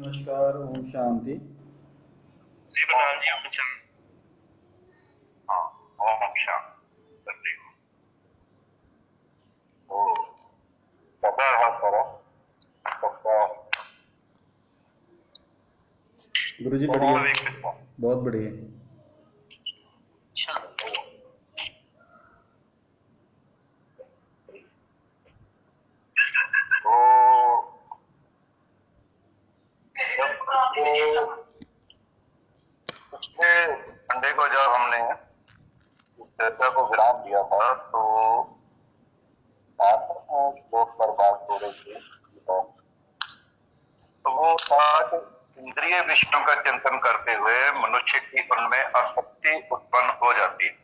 नमस्कार, ओम शांति। जी प्रधान जी कुछ। हाँ। ओम शांति। ओ पता है सर। सबका गुरुजी बढ़िया। बहुत एक किस्म। बहुत बढ़िया। अच्छा। तो जब पिछले संडे को जब हमने इस चर्चा को विराम दिया था तो आप श्लोक पर बात हो रही थी। तो वो था कि इंद्रिय विषयों का चिंतन करते हुए मनुष्य की उनमें आसक्ति उत्पन्न हो जाती है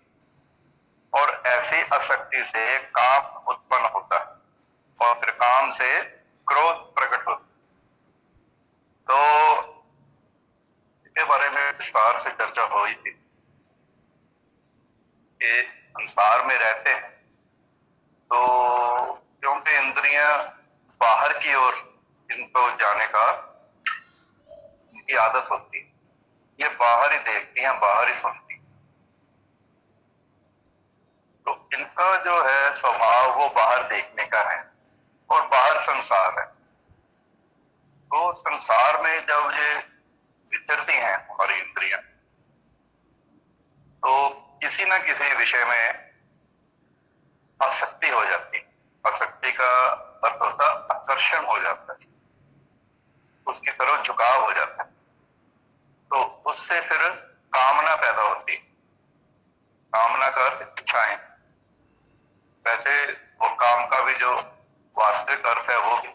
और ऐसी आसक्ति से काम उत्पन्न होता है और फिर काम से क्रोध प्रकट होता है। तो इसके बारे में विस्तार से चर्चा हुई थी कि संसार में रहते हैं तो क्योंकि इंद्रियां बाहर की ओर इनको जाने का इनकी आदत होती है। ये बाहर ही देखती हैं, बाहर ही सुनती हैं। तो इनका जो है स्वभाव वो बाहर देखने का है और बाहर संसार है। तो संसार में जब ये विचरती हैं हमारी इंद्रियां तो किसी न किसी विषय में आसक्ति हो जाती है। आसक्ति का अर्थ होता है आकर्षण हो जाता है, उसकी तरफ झुकाव हो जाता है। तो उससे फिर कामना पैदा होती है। कामना का अर्थ इच्छाएं। वैसे वो काम का भी जो वास्तविक अर्थ है वो भी।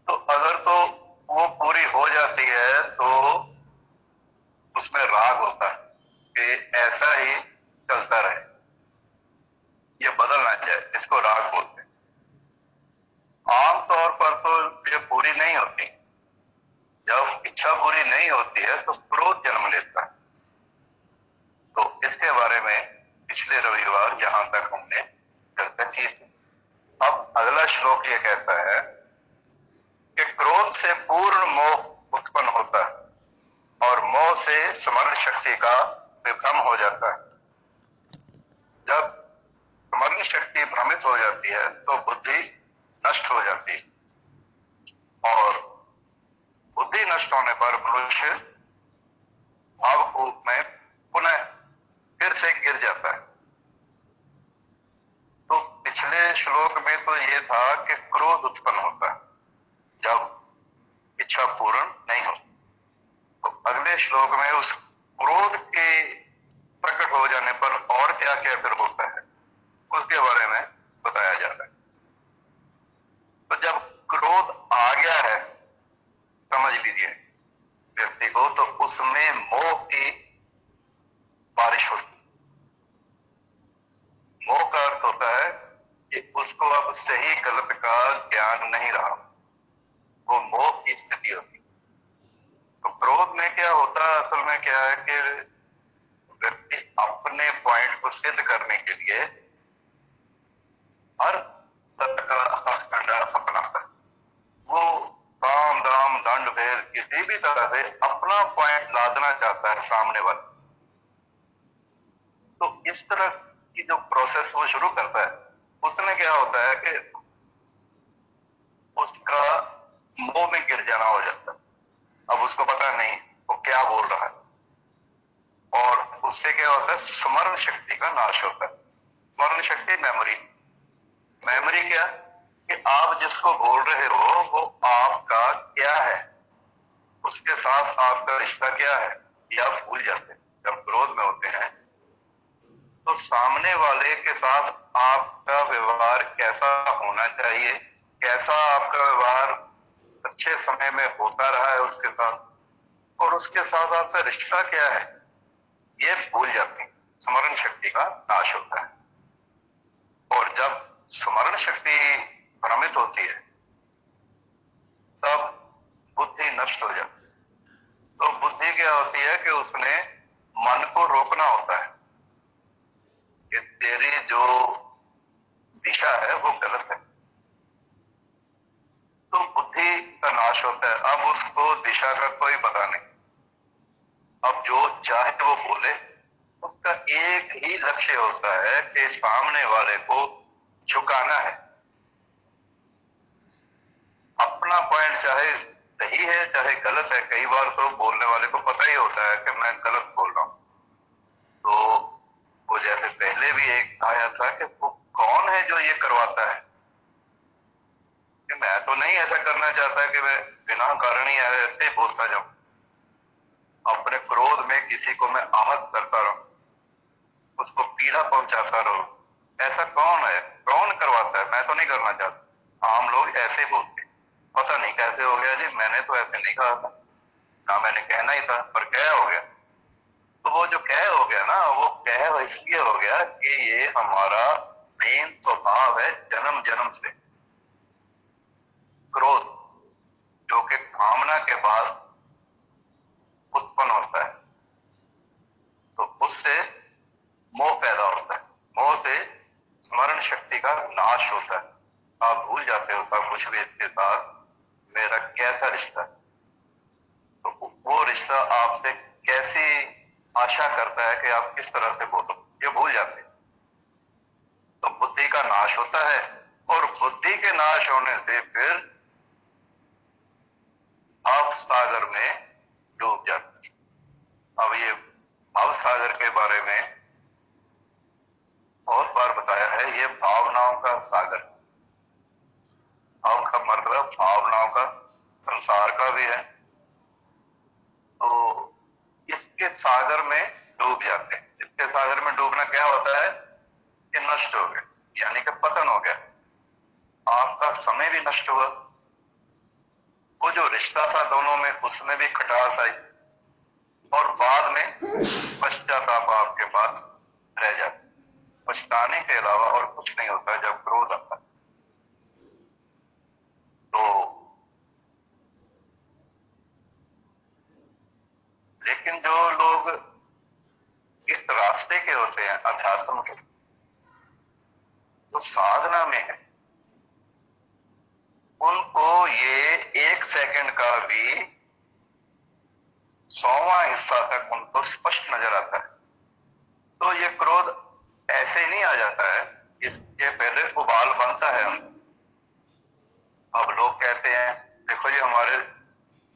तो अगर तो वो पूरी हो जाती है तो उसमें राग होता है कि ऐसा ही चलता रहे, ये बदल ना जाए, इसको राग बोलते हैं। आमतौर पर तो ये पूरी नहीं होती। जब इच्छा पूरी नहीं होती है तो क्रोध जन्म लेता है। तो इसके बारे में पिछले रविवार जहां तक हमने चर्चा की थी। अब अगला श्लोक ये कहता है कि क्रोध से पूर्ण मोह उत्पन्न होता है और मोह से स्मरण शक्ति का विभ्रम हो जाता है। जब स्मरण शक्ति भ्रमित हो जाती है तो बुद्धि नष्ट हो जाती है और बुद्धि नष्ट होने पर मनुष्य भावकूप में पुनः फिर से गिर जाता है। तो पिछले श्लोक में तो ये था कि क्रोध उत्पन्न होता है जब इच्छा पूर्ण नहीं होती। तो अगले श्लोक में उस क्रोध के प्रकट हो जाने पर और क्या क्या फिर होता है उसके बारे में बताया जा रहा है। तो जब क्रोध आ गया है समझ लीजिए व्यक्ति को, तो उसमें मोह की बारिश होती है। मोह का अर्थ होता है कि उसको अब सही गलत का ज्ञान नहीं रहा, वो मोह की स्थिति होती है। तो क्रोध में क्या होता है, असल में क्या है कि व्यक्ति अपने पॉइंट को सिद्ध करने के लिए हर तरह का हथकंडा अपनाता है। वो काम दाम दंड भेद किसी भी तरह से अपना पॉइंट लादना चाहता है सामने वाला। तो इस तरह की जो प्रोसेस वो शुरू करता है उसमें क्या होता है कि उसका मोह में गिर जाना हो जाता है। अब उसको पता नहीं वो क्या बोल रहा है और उससे क्या होता है स्मरण शक्ति का नाश होता है। स्मरण शक्ति मेमोरी। मेमोरी क्या कि आप जिसको बोल रहे हो वो आपका क्या है, उसके साथ आपका रिश्ता क्या है, ये आप भूल जाते हैं। जब क्रोध में होते हैं तो सामने वाले के साथ आपका व्यवहार कैसा होना चाहिए, कैसा आपका व्यवहार अच्छे समय में होता रहा है उसके साथ, और उसके साथ आपका रिश्ता क्या है, ये भूल जाते हैं। स्मरण शक्ति का नाश होता है। और जब स्मरण शक्ति भ्रमित होती है तब बुद्धि नष्ट हो जाती है। तो बुद्धि क्या होती है कि उसने मन को रोकना होता है कि तेरी जो दिशा है वो गलत है। तो बुद्धि का नाश होता है। अब अब उसको दिशा का कोई पता नहीं। अब जो चाहे वो बोले, उसका एक ही लक्ष्य होता है कि सामने वाले को झुकाना है। अपना पॉइंट चाहे सही है चाहे गलत है, कई बार तो बोलने वाले को पता ही होता है कि मैं गलत बोल रहा हूं। तो वो जैसे पहले भी एक आया था कि वो कौन है जो ये करवाता है, कि मैं तो नहीं ऐसा करना चाहता कि मैं बिना कारण ही ऐसे ही बोलता जाऊं, अपने क्रोध में किसी को मैं आहत करता रहूं, उसको पीड़ा पहुंचाता रहूं। ऐसा कौन है, कौन करवाता है? मैं तो नहीं करना चाहता। आम लोग ऐसे ही बोलते, पता नहीं कैसे हो गया जी, मैंने तो ऐसे नहीं कहा था, ना मैंने कहना ही था, पर कह हो गया। तो वो जो कह हो गया ना, वो कह इसलिए हो गया कि ये हमारा मेन स्वभाव है जन्म जन्म से, क्रोध, जो कि कामना के बाद उत्पन्न होता है। तो उससे मोह पैदा होता है, मोह से स्मरण शक्ति का नाश होता है। आप भूल जाते हो सब कुछ भी, इसके साथ मेरा कैसा रिश्ता है, तो वो रिश्ता आपसे कैसी आशा करता है कि आप किस तरह से बोलो, ये भूल जाते हैं। तो बुद्धि का नाश होता है, और बुद्धि के नाश होने से फिर भाव सागर में डूब जाते हैं। अब ये भाव सागर के बारे में बहुत बार बताया है, ये भावनाओं का सागर। भाव का मतलब भावनाओं का, संसार का भी है। तो इसके सागर में डूब जाते हैं। इसके सागर में डूबना क्या होता है कि नष्ट हो गए, यानी कि पतन हो गया, आपका समय भी नष्ट हुआ, वो जो रिश्ता था दोनों में उसमें भी खटास आई, और बाद में पश्चाताप आपके पास रह जाता। पछताने के अलावा और कुछ नहीं होता जब क्रोध आता है। तो लेकिन जो लोग इस रास्ते के होते हैं अध्यात्म के, तो साधना में है, उनको ये 1 सेकंड का भी 100वां हिस्सा तक उनको स्पष्ट नजर आता है। तो ये क्रोध ऐसे ही नहीं आ जाता है, इसके पहले उबाल बनता है उनको। अब लोग कहते हैं देखो जी हमारे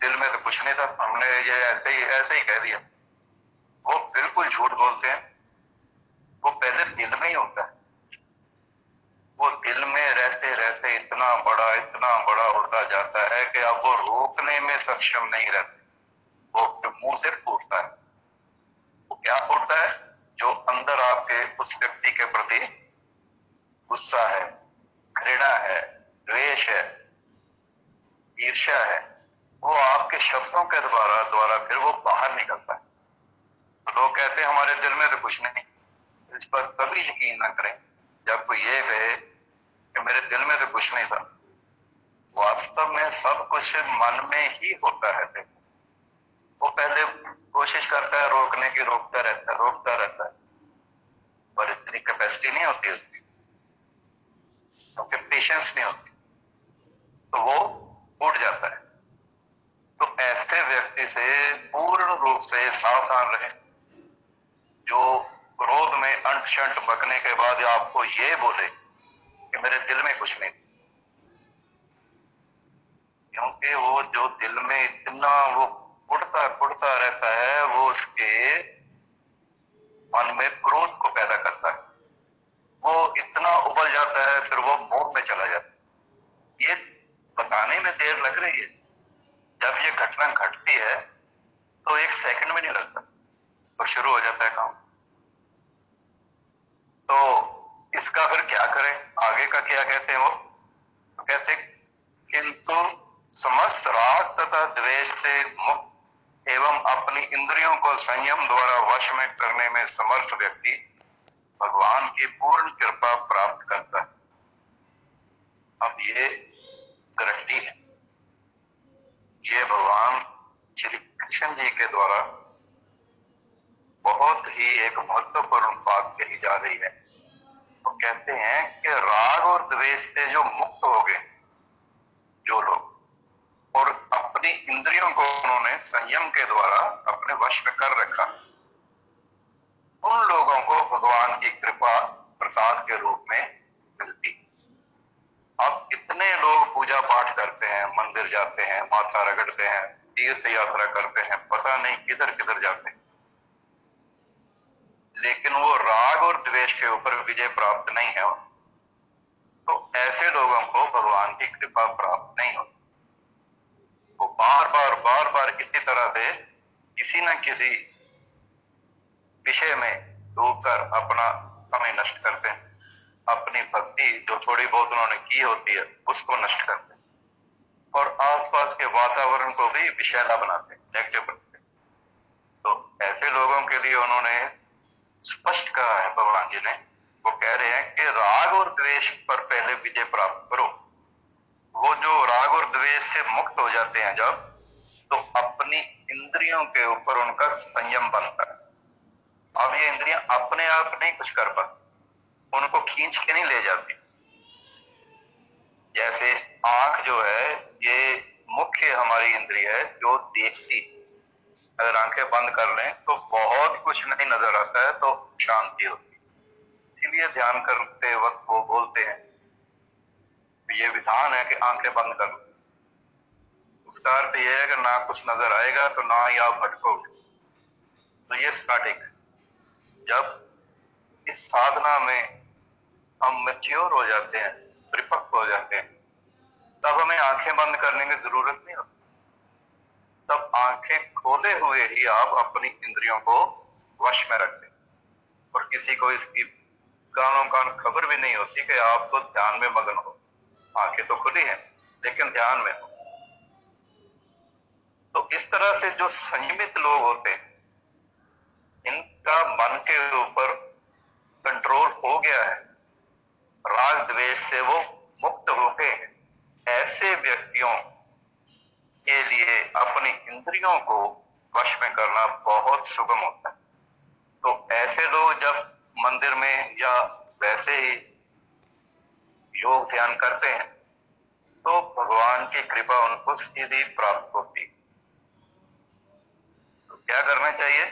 दिल में तो कुछ नहीं था, हमने ये ऐसे ही कह दिया। वो बिल्कुल झूठ बोलते हैं। वो पहले दिल में ही होता है, वो दिल में रहते रहते इतना बड़ा होता जाता है कि अब वो रोकने में सक्षम नहीं रहते। वो मुंह से फूटता है। वो क्या फूटता है? जो अंदर आपके उस व्यक्ति के प्रति गुस्सा है, घृणा है, द्वेष है, ईर्ष्या है, वो आपके शब्दों के द्वारा फिर वो बाहर निकलता है। तो लोग कहते हैं हमारे दिल में तो कुछ नहीं। इस पर कभी यकीन न करें जब कोई ये कहे कि मेरे दिल में तो कुछ नहीं था। वास्तव में सब कुछ मन में ही होता है। वो पहले कोशिश करता है रोकने की, रोकता रहता है, पर इतनी कैपेसिटी नहीं होती उसकी, क्योंकि पेशेंस नहीं होती, तो वो उठ जाता है। तो ऐसे व्यक्ति से पूर्ण रूप से सावधान रहे, जो क्रोध में अंट शंट बकने के बाद आपको ये बोले कि मेरे दिल में कुछ नहीं। क्योंकि वो जो दिल में इतना वो कुड़ता रहता है, वो उसके मन में क्रोध को पैदा करता है। वो इतना उबल जाता है, फिर वो मोह में चला जाता है। ये बताने में देर लग रही है, जब ये घटना घटती है तो 1 सेकंड में नहीं लगता, तो शुरू हो जाता है काम। तो इसका फिर क्या करें, आगे का क्या कहते हैं वो? तो कहते किंतु समस्त राग तथा द्वेष से मुक्त एवं अपनी इंद्रियों को संयम द्वारा वश में करने में समर्थ व्यक्ति भगवान की पूर्ण कृपा प्राप्त करता है। अब ये गारंटी है, ये भगवान श्री कृष्ण जी के द्वारा बहुत ही एक महत्वपूर्ण बात कही जा रही है। तो कहते हैं कि राग और द्वेष से जो मुक्त हो गए जो लोग, और अपनी इंद्रियों को उन्होंने संयम के द्वारा अपने वश में कर रखा, उन लोगों को भगवान की कृपा प्रसाद के रूप में मिलती। अब इतने लोग पूजा पाठ करते हैं, मंदिर जाते हैं, माथा रगड़ते हैं, तीर्थ यात्रा करते हैं, पता नहीं किधर किधर जाते हैं, लेकिन वो राग और द्वेष के ऊपर विजय प्राप्त नहीं है, तो ऐसे लोगों को भगवान की कृपा प्राप्त नहीं होती। वो बार बार इसी तरह से किसी न किसी विषय में डूबकर अपना समय नष्ट करते हैं, अपनी भक्ति जो थोड़ी बहुत उन्होंने की होती है उसको नष्ट करते हैं, और आसपास के वातावरण को भी विषैला बनाते हैं, नेगेटिव बनाते हैं। तो ऐसे लोगों के लिए उन्होंने स्पष्ट कहा है भगवान जी ने, वो कह रहे हैं कि राग और द्वेष पर पहले विजय प्राप्त करो। वो जो राग और द्वेष से मुक्त हो जाते हैं जब, तो अपनी इंद्रियों के ऊपर उनका संयम बनता है। अब ये इंद्रियां अपने आप नहीं कुछ कर पाती, उनको खींच के नहीं ले जाती। जैसे आंख जो है ये मुख्य हमारी इंद्रिय है जो देखती, अगर आंखें बंद कर लें तो बहुत कुछ नहीं नजर आता है, तो शांति होती है। इसीलिए ध्यान करते वक्त वो बोलते हैं, ये विधान है कि आंखें बंद कर लो। उसका अर्थ यह है कि ना कुछ नजर आएगा तो ना ही आप भटकोगे। तो ये स्टार्टिंग, जब इस साधना में हम मैच्योर हो जाते हैं, परिपक्व हो जाते हैं, तब हमें आंखें बंद करने की जरूरत नहीं होती। तब आंखें खोले हुए ही आप अपनी इंद्रियों को वश में रखते हैं, और किसी को इसकी कानों कान खबर भी नहीं होती कि आप तो ध्यान में मगन हो। आंखें तो खुली हैं लेकिन ध्यान में हो। तो इस तरह से जो संयमित लोग होते हैं, इनका मन के ऊपर कंट्रोल हो गया है, राग द्वेष से वो मुक्त होते हैं, ऐसे व्यक्तियों के लिए अपनी इंद्रियों को वश में करना बहुत सुगम होता है। तो ऐसे लोग जब मंदिर में या वैसे ही योग ध्यान करते हैं तो भगवान की कृपा उनको सीधी प्राप्त होती है। तो क्या करना चाहिए?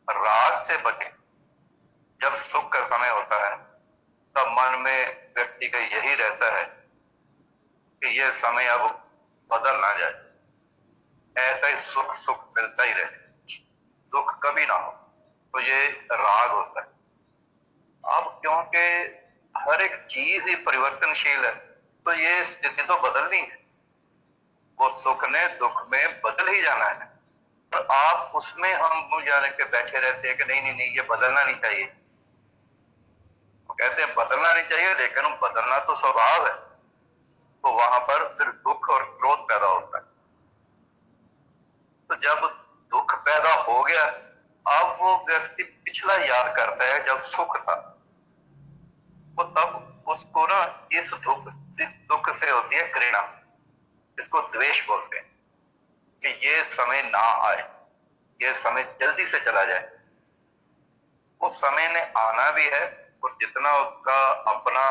राग से बचें। जब सुख का समय होता है तब मन में व्यक्ति का यही रहता है कि यह समय अब बदल ना जाए, ऐसा ही सुख सुख मिलता ही रहे, दुख कभी ना हो। तो ये राग होता है। अब क्योंकि हर एक चीज ही परिवर्तनशील है, तो ये स्थिति तो बदलनी है, वो सुख ने दुख में बदल ही जाना है। पर आप उसमें हम जाने के बैठे रहते हैं कि नहीं नहीं नहीं ये बदलना नहीं चाहिए। वो कहते हैं बदलना नहीं चाहिए, लेकिन बदलना तो स्वभाव है, तो वहां पर फिर दुख और क्रोध पैदा होता है। तो जब दुख पैदा हो गया, अब वो व्यक्ति पिछला याद करता है जब सुख था, वो तब उसको ना इस दुख से होती है घृणा, इसको द्वेष बोलते हैं कि ये समय ना आए, ये समय जल्दी से चला जाए। उस समय ने आना भी है, और जितना उसका अपना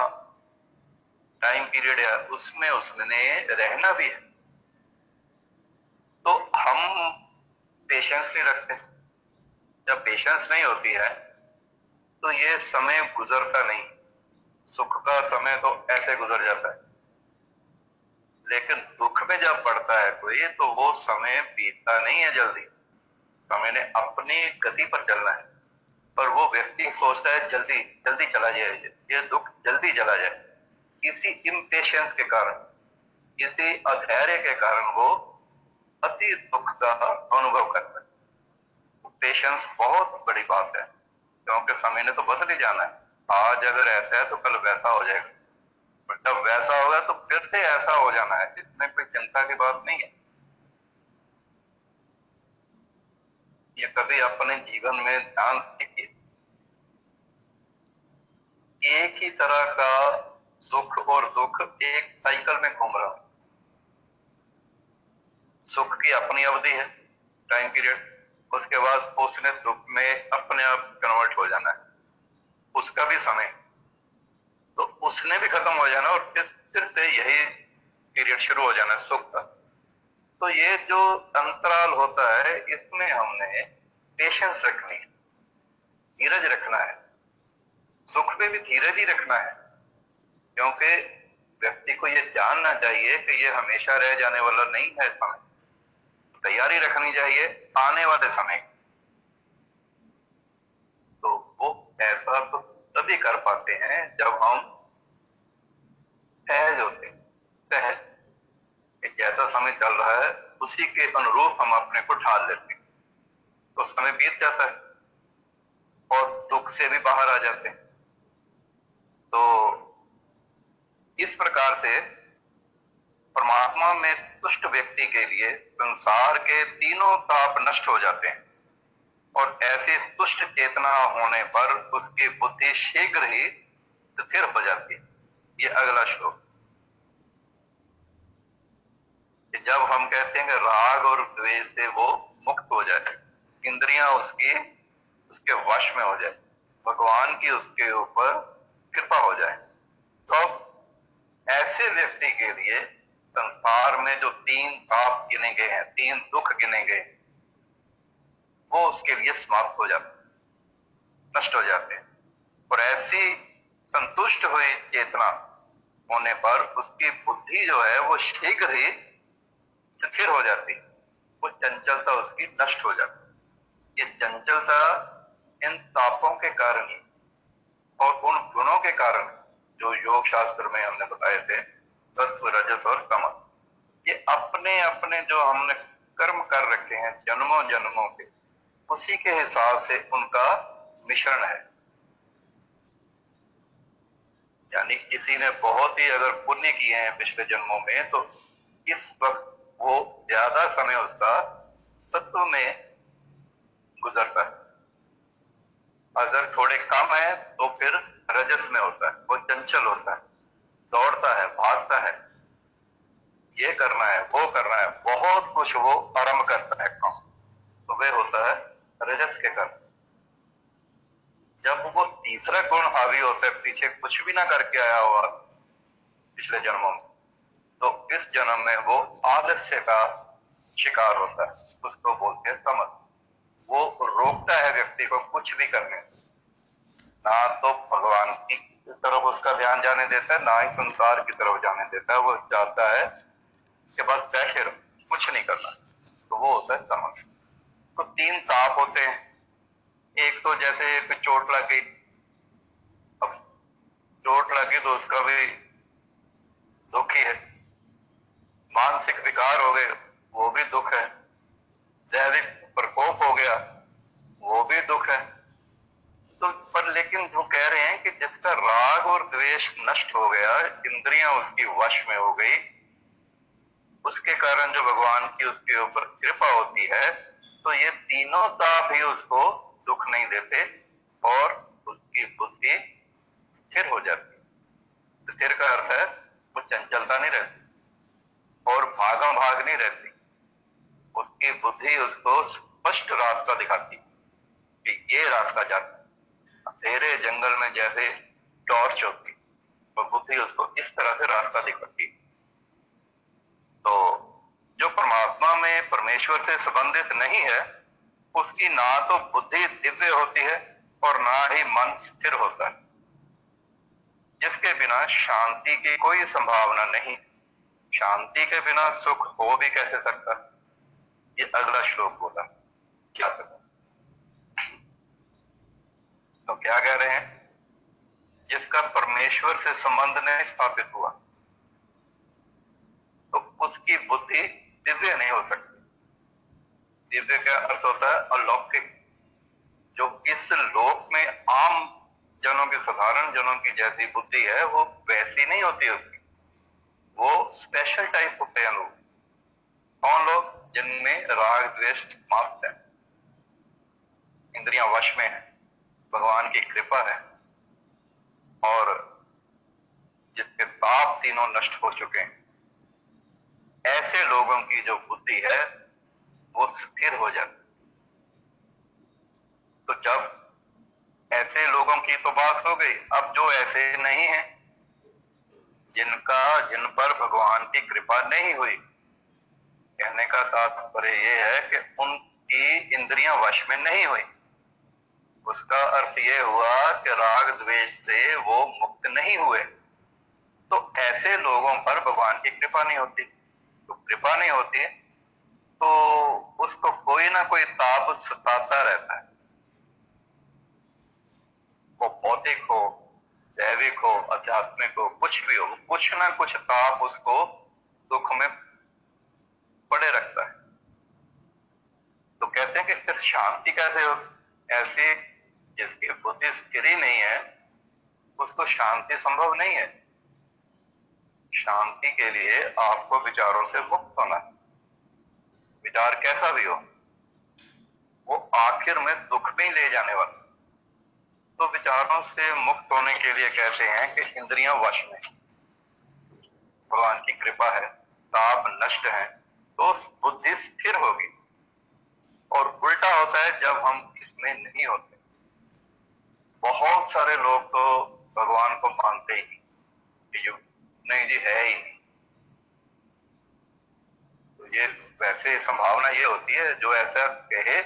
टाइम पीरियड है उसमें उसने रहना भी है। तो हम पेशेंस नहीं रखते। जब पेशेंस नहीं होती है तो ये समय गुजरता नहीं। सुख का समय तो ऐसे गुजर जाता है, लेकिन दुख में जब पड़ता है कोई तो वो समय बीतता नहीं है जल्दी। समय ने अपनी गति पर चलना है, पर वो व्यक्ति सोचता है जल्दी जल्दी चला जाए, ये दुख जल्दी चला जाए। इसी इम्पेशंस के कारण, इसी अधैर्य के कारण वो अति दुख का अनुभव करता है। पेशेंस बहुत बड़ी बात है, क्योंकि समय ने तो बदल ही जाना है। आज अगर ऐसा है तो कल वैसा हो जाएगा, और जब वैसा होगा तो फिर से ऐसा हो जाना है। इसमें कोई चिंता की बात नहीं है। ये कभी अपने जीवन में ध्यान से देखिए, एक ही तरह का सुख और दुख एक साइकिल में घूम रहा है। सुख की अपनी अवधि है, टाइम पीरियड, उसके बाद उसने दुख में अपने आप कन्वर्ट हो जाना है, उसका भी समय, तो उसने भी खत्म हो जाना, और फिर से यही पीरियड शुरू हो जाना सुख का। तो ये जो अंतराल होता है इसमें हमने पेशेंस रखनी है, धीरज रखना है, सुख में भी धीरज ही रखना है, क्योंकि व्यक्ति को ये जानना चाहिए कि ये हमेशा रह जाने वाला नहीं है समय। तैयारी रखनी चाहिए आने वाले समय। तो वो ऐसा तो तभी कर पाते हैं जब हम सहज होते हैं, सहज कि जैसा समय चल रहा है उसी के अनुरूप हम अपने को ढाल लेते हैं, तो समय बीत जाता है और दुख से भी बाहर आ जाते हैं। तो इस प्रकार से परमात्मा में तुष्ट व्यक्ति के लिए संसार के तीनों ताप नष्ट हो जाते हैं और ऐसी तुष्ट चेतना होने पर उसकी बुद्धि शीघ्र ही स्थिर हो जाती है। ये अगला श्लोक। जब हम कहते हैं कि राग और द्वेष से वो मुक्त हो जाए, इंद्रियां उसके वश में हो जाए, भगवान की उसके ऊपर कृपा हो जाए, तो ऐसे व्यक्ति के लिए संसार में जो तीन ताप गिने गए हैं, तीन दुख गिने गए, वो उसके लिए समाप्त हो जाते, नष्ट हो जाते हैं। और ऐसी संतुष्ट हुई चेतना होने पर उसकी बुद्धि जो है वो शीघ्र ही स्थिर हो जाती, वो चंचलता उसकी नष्ट हो जाती। ये चंचलता इन तापों के कारण ही और उन गुणों के कारण जो योग शास्त्र में हमने बताए थे, सत्व, रजस और तमस, ये अपने अपने जो हमने कर्म कर रखे हैं जन्मों जन्मों के, उसी के हिसाब से उनका मिश्रण है। यानी किसी ने बहुत ही अगर पुण्य किए हैं पिछले जन्मों में, तो इस वक्त वो ज्यादा समय उसका तत्व में गुजरता है। अगर थोड़े कम है तो फिर रजस में होता है, वो चंचल होता है, दौड़ता है, भागता है, ये करना है, वो करना है, बहुत कुछ वो आरंभ करता है काम, तो वह होता है रजस के कारण। जब वो तीसरा गुण हावी होता है, पीछे कुछ भी ना करके आया हुआ पिछले जन्मों में, तो इस जन्म में वो आलस्य का शिकार होता है, उसको बोलते हैं तमस। वो रोकता है व्यक्ति को कुछ भी करने से, ना तो भगवान की तरफ उसका ध्यान जाने देता है, ना ही संसार की तरफ जाने देता है। वो चाहता है कि बस बैठे रहो, कुछ नहीं करना, तो वो होता है तमस। तो तीन ताप होते हैं। एक तो जैसे एक चोट लग गई, अब चोट लगी तो उसका भी दुख ही है, मानसिक विकार हो गए वो भी दुख है, दैविक प्रकोप हो गया वो भी दुख है। तो पर लेकिन जो कह रहे हैं कि जिसका राग और द्वेष नष्ट हो गया, इंद्रियां उसकी वश में हो गई, उसके कारण जो भगवान की उसके ऊपर कृपा होती है, तो ये तीनों ताप ही उसको दुख नहीं देते और उसकी बुद्धि स्थिर हो जाती। स्थिर का अर्थ है वो चंचलता नहीं रहती और भागम भाग नहीं रहती, उसकी बुद्धि उसको स्पष्ट रास्ता दिखाती कि ये रास्ता जाता। अंधेरे जंगल में जैसे टॉर्च होती, वो बुद्धि उसको इस तरह से रास्ता दिखाती। तो जो परमात्मा में परमेश्वर से संबंधित नहीं है, उसकी ना तो बुद्धि दिव्य होती है और ना ही मन स्थिर होता है, जिसके बिना शांति की कोई संभावना नहीं। शांति के बिना सुख हो भी कैसे सकता, ये अगला श्लोक बोला क्या सकता। तो क्या कह रहे हैं, जिसका परमेश्वर से संबंध नहीं स्थापित हुआ तो उसकी बुद्धि दिव्य नहीं हो सकती। दिव्य का अर्थ होता है अलौकिक, जो इस लोक में आम जनों की, साधारण जनों की जैसी बुद्धि है वो वैसी नहीं होती उसकी, वो स्पेशल टाइप होते हैं लोग। कौन लोग? जिनमें राग द्वेष समाप्त है, इंद्रियां वश में है, भगवान की कृपा है और जिसके पाप तीनों नष्ट हो चुके हैं, ऐसे लोगों की जो बुद्धि है वो स्थिर हो जाती। तो जब ऐसे लोगों की तो बात हो गई, अब जो ऐसे नहीं है, जिन पर भगवान की कृपा नहीं हुई। कहने का तात्पर्य ये है कि उनकी इंद्रियां वश में नहीं हुई। उसका अर्थ ये हुआ कि राग द्वेष से वो मुक्त नहीं हुए। तो ऐसे लोगों पर भगवान की कृपा नहीं होती। तो कृपा नहीं होती तो उसको कोई ना कोई ताप सताता रहता है। वो भौतिक हो, दैविक हो, आध्यात्मिक हो, कुछ भी हो, कुछ ना कुछ ताप उसको दुख में पड़े रखता है। तो कहते हैं कि फिर शांति कैसे हो? ऐसी जिसकी बुद्धि स्थिर ही नहीं है उसको शांति संभव नहीं है। शांति के लिए आपको विचारों से मुक्त होना है। विचार कैसा भी हो वो आखिर में दुख में ही ले जाने वाला। तो विचारों से मुक्त होने के लिए कहते हैं कि इंद्रियां वश में, भगवान की कृपा है, ताप नष्ट है तो बुद्धि स्थिर होगी। और उल्टा होता है जब हम इसमें नहीं होते। बहुत सारे लोग तो भगवान को मानते ही नहीं जी, है ही नहीं। तो ये वैसे संभावना ये होती है जो ऐसा कहे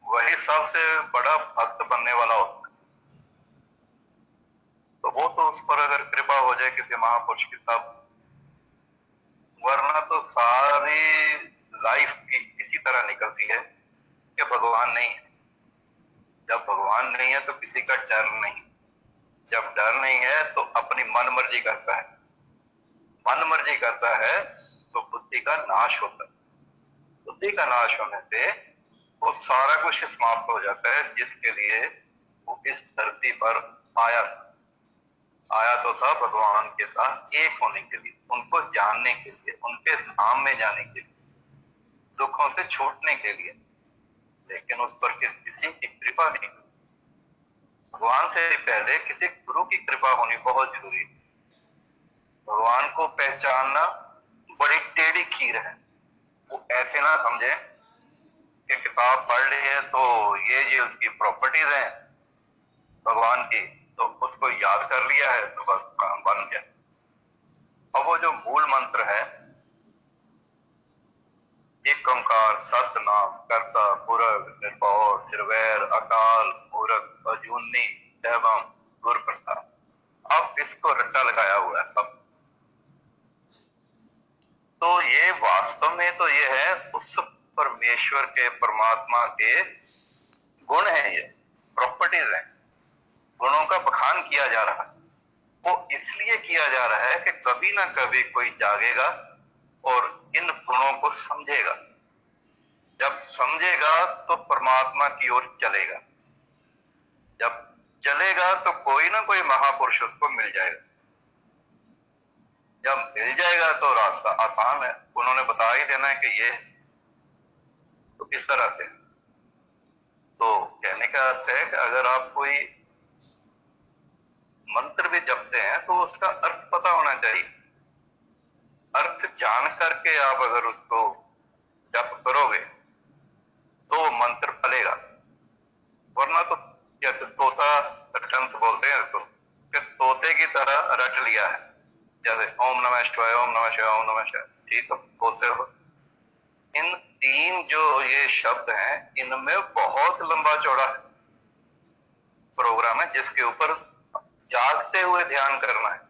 वही सबसे बड़ा भक्त बनने वाला होता है। तो वो तो उस पर अगर कृपा हो जाए किसी महापुरुष की तब, वरना तो सारी लाइफ की इसी तरह निकलती है कि भगवान नहीं है। जब भगवान नहीं है तो किसी का डर नहीं। जब डर नहीं है तो अपनी मन मर्जी करता है। मन मर्जी करता है तो बुद्धि का नाश होता है। बुद्धि का नाश होने से वो सारा कुछ समाप्त हो जाता है जिसके लिए वो इस धरती पर आया था। आया तो था भगवान के साथ एक होने के लिए, उनको जानने के लिए, उनके धाम में जाने के लिए, दुखों से छूटने के लिए। लेकिन उस पर किसी की कृपा नहीं। भगवान से पहले किसी गुरु की कृपा होनी बहुत जरूरी है। भगवान को पहचानना बड़ी टेढ़ी खीर है। वो ऐसे ना समझे कि किताब पढ़ ली है तो ये उसकी प्रॉपर्टीज हैं भगवान की, तो उसको याद कर लिया है तो बस काम बन गया। अब वो जो मूल मंत्र है, एक ओंकार सतनाम कर्ता पुरख निर्भय निर्वैर अकाल मूरत अजूनी एवं गुरु प्रसाद, अब इसको रट्टा लगाया हुआ है सब। तो ये वास्तव में तो ये है उस परमेश्वर के, परमात्मा के गुण है, ये प्रॉपर्टीज हैं। गुणों का बखान किया जा रहा है। वो इसलिए किया जा रहा है कि कभी ना कभी कोई जागेगा और इन गुणों को समझेगा। जब समझेगा तो परमात्मा की ओर चलेगा। जब चलेगा तो कोई ना कोई महापुरुष उसको मिल जाएगा। जब मिल जाएगा तो रास्ता आसान है, उन्होंने बता ही देना है कि ये तो इस तरह से। तो कहने का अर्थ है कि अगर आप कोई मंत्र भी जपते हैं तो उसका अर्थ पता होना चाहिए। अर्थ जान करके आप अगर उसको जप करोगे तो वो मंत्र फलेगा। वरना तो जैसे तोता रटंत बोलते हैं तो कि तोते की तरह रट लिया है, जैसे ओम नमः शिवाय ओम नमः शिवाय ओम नमः शिवाय, ठीक है बोलते हो। इन तीन जो ये शब्द हैं इनमें बहुत लंबा चौड़ा प्रोग्राम है जिसके ऊपर जागते हुए ध्यान करना है।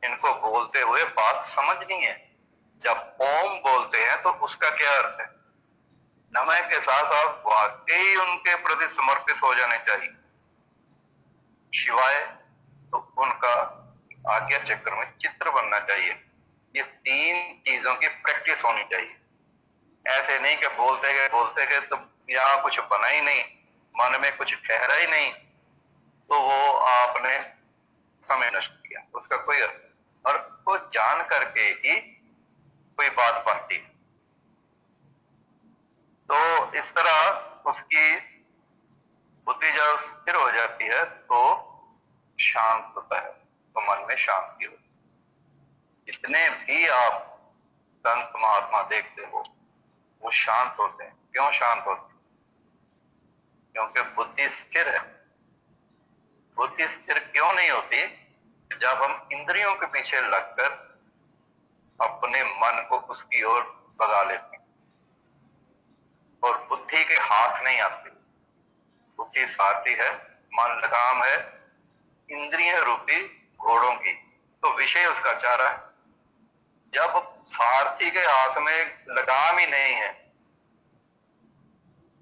इनको बोलते हुए बात समझनी है। जब ओम बोलते हैं तो उसका क्या अर्थ है? नमः के साथ आप वाकई उनके प्रति समर्पित हो जाने चाहिए। शिवाय तो उनका आज्ञा चक्र में चित्र बनना चाहिए। ये तीन चीजों की प्रैक्टिस होनी चाहिए। ऐसे नहीं कि बोलते गए तो यहाँ कुछ बना ही नहीं, मन में कुछ ठहरा ही नहीं, तो वो आपने समय नष्ट किया। उसका कोई अर्थ को जान करके ही कोई बात बनती है। तो इस तरह उसकी बुद्धि जब स्थिर हो जाती है तो शांत होता है, तो मन में शांति होती है। जितने भी आप संत महात्मा देखते हो वो शांत होते हैं। क्यों शांत होते हैं? क्योंकि बुद्धि स्थिर है। बुद्धि स्थिर क्यों नहीं होती? जब हम इंद्रियों के पीछे लगकर अपने मन को उसकी ओर भगा लेते हैं और बुद्धि के हाथ नहीं आते। बुद्धि सारथी है, मन लगाम है इंद्रिय रूपी घोड़ों की, तो विषय उसका चारा है। जब सारथी के हाथ में लगाम ही नहीं है,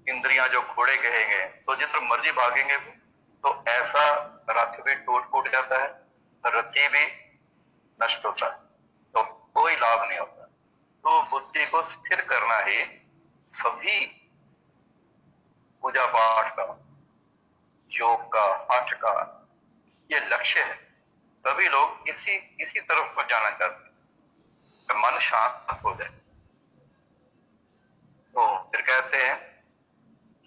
इंद्रियां जो घोड़े कहेंगे तो जिधर मर्जी भागेंगे, तो ऐसा रथ भी टूट जाता है, रथी भी नष्ट होता है, तो कोई लाभ नहीं होता। तो बुद्धि को स्थिर करना ही सभी पूजा पाठ का, योग का, हठ का ये लक्ष्य है। सभी लोग इसी तरफ को जाना चाहते हैं कि मन शांत हो जाए। तो फिर कहते हैं,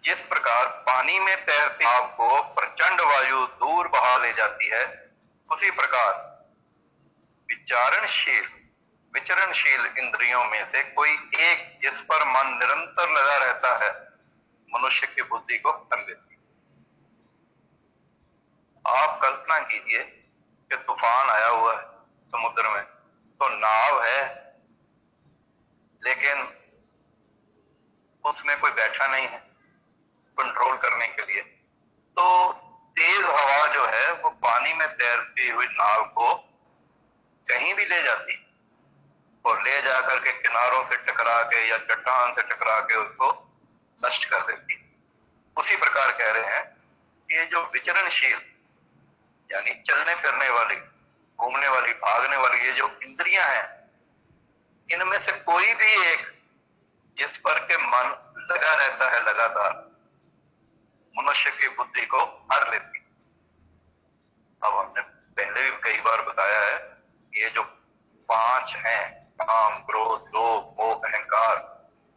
जिस प्रकार पानी में तैरते नाव को प्रचंड वायु दूर बहा ले जाती है, उसी प्रकार विचरणशील इंद्रियों में से कोई एक जिस पर मन निरंतर लगा रहता है, मनुष्य की बुद्धि को कर लेती है। आप कल्पना कीजिए कि तूफान आया हुआ है समुद्र में, तो नाव है लेकिन उसमें कोई बैठा नहीं है कंट्रोल करने के लिए, तो तेज हवा जो है वो पानी में तैरती हुई नाव को कहीं भी ले जाती और ले जाकर के किनारों से टकरा के या चट्टान से टकरा के उसको नष्ट कर देती। उसी प्रकार कह रहे हैं कि ये जो विचरणशील यानी चलने फिरने वाली, घूमने वाली, भागने वाली ये जो इंद्रियां हैं, इनमें से कोई भी एक जिस पर के मन लगा रहता है लगातार, मनुष्य की बुद्धि को हर लेती। अब हमने पहले भी कई बार बताया है, ये जो 5 हैं, काम, क्रोध, लोभ, मोह, अहंकार,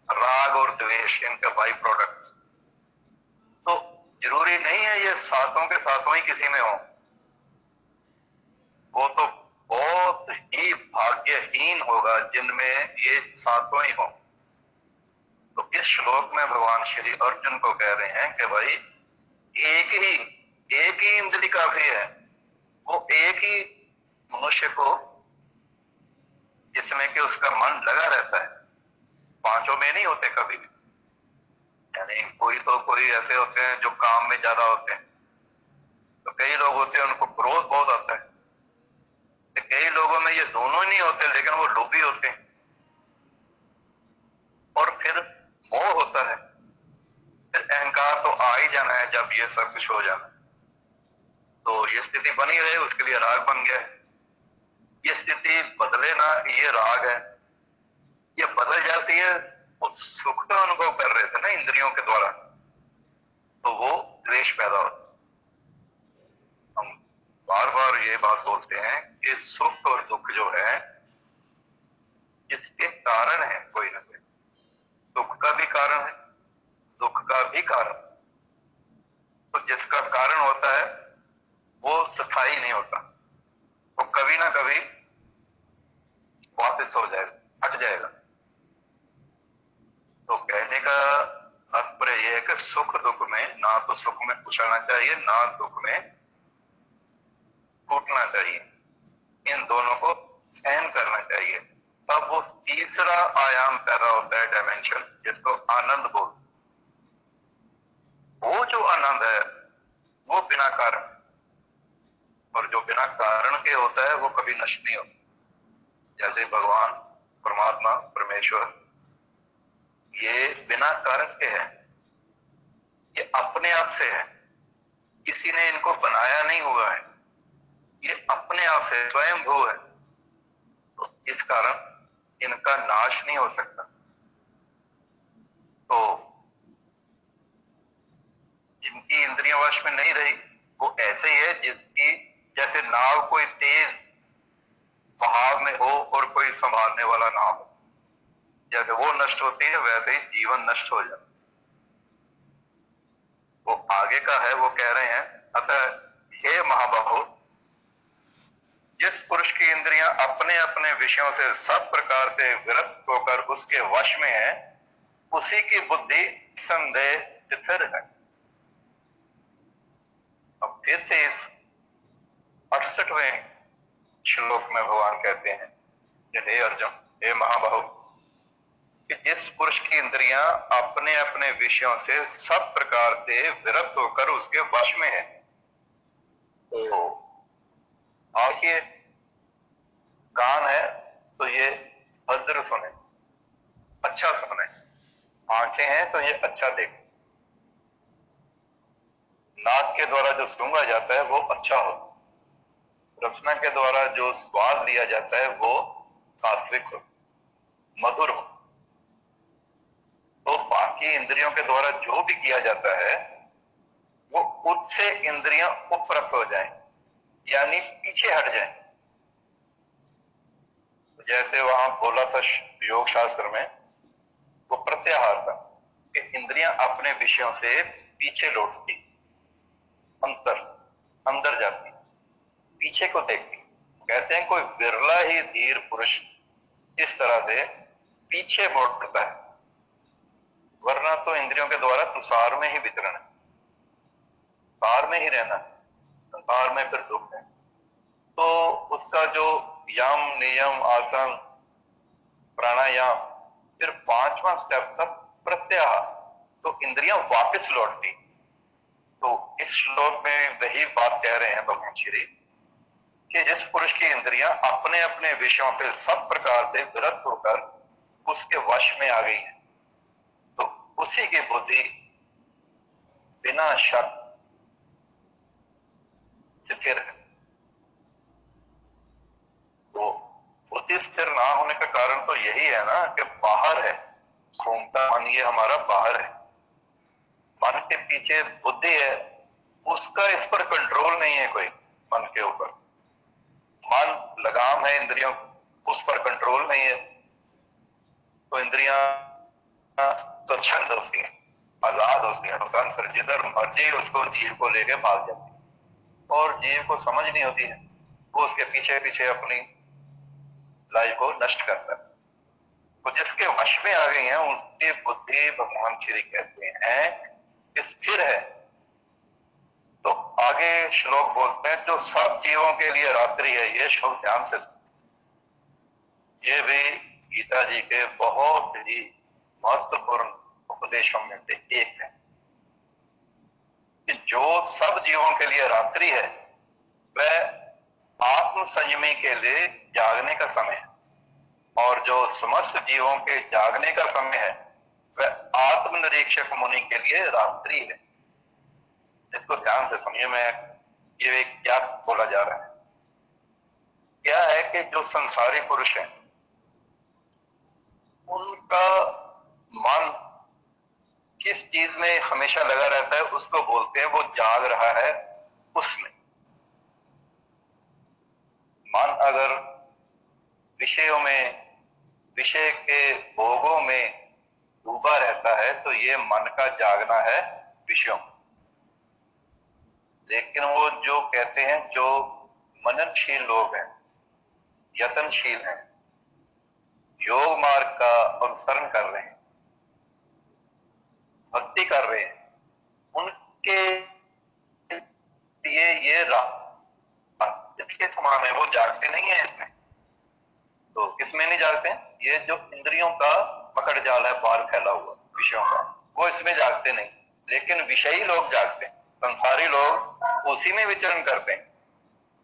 राग और द्वेष, इनके बाई प्रोडक्ट्स, तो जरूरी नहीं है ये सातों के सातों ही किसी में हो। वो तो बहुत ही भाग्यहीन होगा जिनमें ये सातों ही हो। तो इस श्लोक में भगवान श्री अर्जुन को कह रहे हैं कि भाई एक ही इंद्री काफी है। वो एक ही मनुष्य को जिसमें कि उसका मन लगा रहता है, पांचों में नहीं होते कभी भी। यानी कोई ऐसे होते हैं जो काम में ज्यादा होते हैं, तो कई लोग होते हैं उनको क्रोध बहुत आता है, तो कई लोगों में ये दोनों नहीं होते लेकिन वो लोभी होते हैं, और फिर मोह होता है, फिर अहंकार तो आ ही जाना है जब ये सब कुछ हो जाना। तो ये स्थिति बनी रहे उसके लिए राग बन गया है। ये स्थिति बदले ना, ये राग है, ये बदल जाती है। वो सुख का अनुभव कर रहे थे ना इंद्रियों के द्वारा, तो वो द्वेष पैदा होता। हम बार बार ये बात बोलते हैं कि सुख और दुख जो है इसके कारण है कोई ना कोई। सुख का भी कारण है, दुख का भी कारण। तो जिसका कारण होता है वो स्थायी नहीं होता, वो कभी ना कभी वापस हो जाएगा, हट जाएगा। तो कहने का तात्पर्य यह है कि सुख दुख में ना तो सुख में उछलना चाहिए, ना दुख में टूटना चाहिए। इन दोनों को सहन करना चाहिए। तब वो तीसरा आयाम पैदा होता है, डायमेंशन, जिसको आनंद बोल। वो जो आनंद है वो बिना कारण, और जो बिना कारण के होता है वो कभी नष्ट नहीं होता। जैसे भगवान परमात्मा परमेश्वर ये बिना कारण के है, ये अपने आप से है, किसी ने इनको बनाया नहीं हुआ है, ये अपने आप से स्वयंभू है। तो इस कारण इनका नाश नहीं हो सकता। तो जिनकी इंद्रियां वश में नहीं रही वो ऐसे ही है जिसकी, जैसे नाव कोई तेज बहाव में हो और कोई संभालने वाला ना हो, जैसे वो नष्ट होती है वैसे ही जीवन नष्ट हो जाता। वो आगे का है, वो कह रहे हैं, अतः हे महाबाहु, जिस पुरुष की इंद्रियां अपने अपने विषयों से सब प्रकार से विरक्त होकर उसके वश में है, उसी की बुद्धि संदेह स्थिर है। अब फिर से इस 68वें श्लोक में भगवान कहते हैं कि हे अर्जुन, हे महाबाहु, कि जिस पुरुष की इंद्रियां अपने अपने विषयों से सब प्रकार से विरक्त होकर उसके वश में है, तो आखिर कान है तो ये भद्र सुने, अच्छा सुने, आंखें हैं तो ये अच्छा देखे, नाक के द्वारा जो सूंघा जाता है वो अच्छा हो, रसना के द्वारा जो स्वाद लिया जाता है वो सात्विक हो, मधुर हो। तो बाकी इंद्रियों के द्वारा जो भी किया जाता है वो उससे इंद्रियां उपरत हो जाएं, यानी पीछे हट जाएं। जैसे वहां बोला था योग शास्त्र में, वो प्रत्याहार था कि इंद्रियां अपने विषयों से पीछे लौटती, अंदर जाती, पीछे को देखती। कहते हैं कोई बिरला ही धीर पुरुष इस तरह से पीछे मुड़ता है, वरना तो इंद्रियों के द्वारा संसार में ही विचरण है, संसार में ही रहना है, संसार में फिर दुख है। तो उसका जो यम नियम आसन प्राणायाम, फिर 5वां स्टेप था प्रत्याहार, तो इंद्रियां वापस लौटती। तो इस श्लोक में वही बात कह रहे हैं भगवान श्री कि जिस पुरुष की इंद्रियां अपने अपने विषयों से सब प्रकार से विरक्त होकर उसके वश में आ गई है, तो उसी की बुद्धि बिना शक स्थिर है। तो बुद्धि स्थिर ना होने का कारण तो यही है ना कि बाहर है, घूमता मन ये हमारा बाहर है, मन के पीछे बुद्धि है, उसका इस पर कंट्रोल नहीं है कोई, मन के ऊपर मन लगाम है इंद्रियों, उस पर कंट्रोल नहीं है, तो इंद्रियां स्वच्छंद होती है, आजाद होती है, फिर जिधर मर्जी उसको जीव को लेके भाग जाती है, और जीव को समझ नहीं होती है, वो उसके पीछे पीछे अपनी लाइफ को नष्ट करता है। तो जिसके वश में आ गई है उसकी बुद्धि भगवान श्री कहते हैं कि स्थिर है। तो आगे श्लोक बोलते हैं जो सब जीवों के लिए रात्रि है, ये श्लोक ध्यान से, ये भी गीता जी के बहुत ही महत्वपूर्ण उपदेशों में से एक है कि जो सब जीवों के लिए रात्रि है वह आत्म संयमी के लिए जागने का समय है, और जो समस्त जीवों के जागने का समय है वह आत्मनिरीक्षक मुनि के लिए रात्रि है। इसको ध्यान से समझिए, मैं ये क्या बोला जा रहा है, क्या है कि जो संसारी पुरुष हैं उनका मन किस चीज में हमेशा लगा रहता है, उसको बोलते हैं वो जाग रहा है उसमें। मन अगर विषयों में, विषय के भोगों में डूबा रहता है तो ये मन का जागना है विषयों। लेकिन वो जो कहते हैं जो मननशील लोग हैं, यत्नशील हैं, योग मार्ग का अनुसरण कर रहे हैं, भक्ति कर रहे हैं, उनके ये रात्रि के समान है, वो जागते नहीं है इसमें। तो किसमें नहीं जागते हैं? ये जो इंद्रियों का पकड़ जाल है बाहर फैला हुआ विषयों का, वो इसमें जागते नहीं, लेकिन विषयी लोग जागते हैं, संसारी लोग उसी में विचरण करते हैं,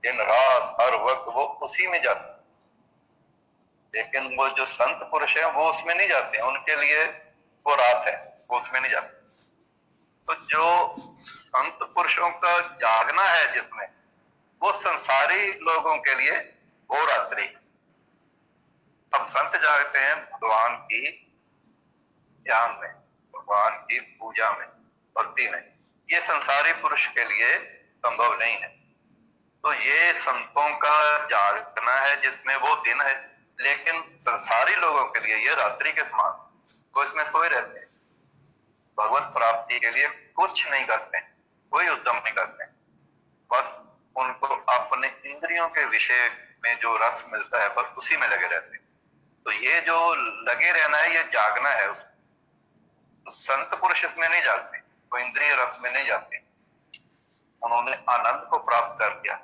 दिन रात हर वक्त वो उसी में जाते हैं। लेकिन वो जो संत पुरुष है वो उसमें नहीं जाते हैं, उनके लिए वो रात है, वो उसमें नहीं जाते। तो जो संत पुरुषों का जागना है जिसमें, वो संसारी लोगों के लिए वो रात्रि। अब संत जागते हैं भगवान की ध्यान में, भगवान की पूजा में, भक्ति में, ये संसारी पुरुष के लिए संभव नहीं है। तो ये संतों का जागना है जिसमें वो दिन है, लेकिन संसारी लोगों के लिए ये रात्रि के समान, वो इसमें सोए रहते हैं, भगवत प्राप्ति के लिए कुछ नहीं करते हैं, कोई उद्यम नहीं करते हैं, बस उनको अपने इंद्रियों के विषय में जो रस मिलता है बस उसी में लगे रहते हैं। तो ये जो लगे रहना है ये जागना है उसमें। तो संत पुरुष इसमें नहीं जागते, वो इंद्रिय रस में नहीं जाते, उन्होंने आनंद को प्राप्त कर लिया,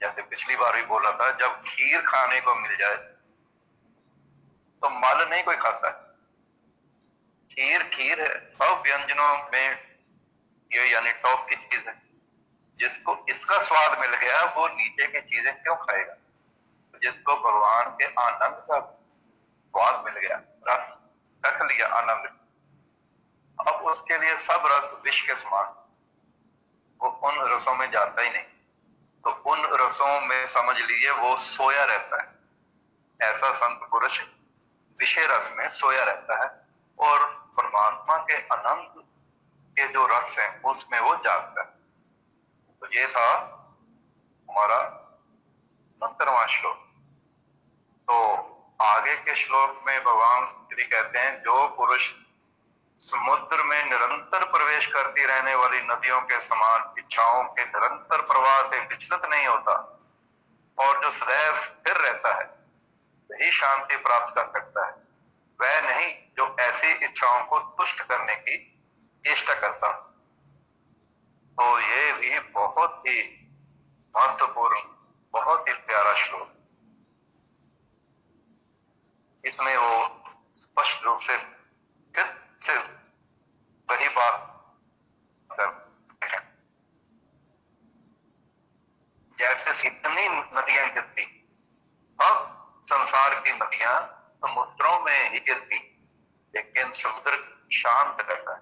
जैसे पिछली बार भी बोला था, जब खीर खाने को मिल जाए तो मल नहीं कोई खाता है। खीर खीर है, सब व्यंजनों में ये यानी टॉप की चीज है। जिसको इसका स्वाद मिल गया वो नीचे की चीजें क्यों खाएगा? जिसको भगवान के आनंद का स्वाद मिल गया, रस चख लिया, आनंद, अब उसके लिए सब रस विष के समान, वो उन रसों में जाता ही नहीं। तो उन रसों में समझ लीजिए वो सोया रहता है। ऐसा संत पुरुष विषय रस में सोया रहता है और परमात्मा के अनंत के जो रस है उसमें वो जागता है। तो ये था हमारा 69वां श्लोक। तो आगे के श्लोक में भगवान श्री कहते हैं, जो पुरुष समुद्र में निरंतर प्रवेश करती रहने वाली नदियों के समान इच्छाओं के निरंतर प्रवाह से विचलित नहीं होता और जो सदैव स्थिर रहता है, वही शांति प्राप्त कर सकता है। वह नहीं जो ऐसी इच्छाओं को तुष्ट करने की चेष्टा करता। तो ये भी बहुत ही महत्वपूर्ण, बहुत ही प्यारा श्लोक। इसमें वो स्पष्ट रूप से फिर से वही बात करते हैं, जैसे कितनी नदियां गिरती, अब संसार की नदियां समुद्रों में ही गिरती, लेकिन समुद्र शांत रहता है,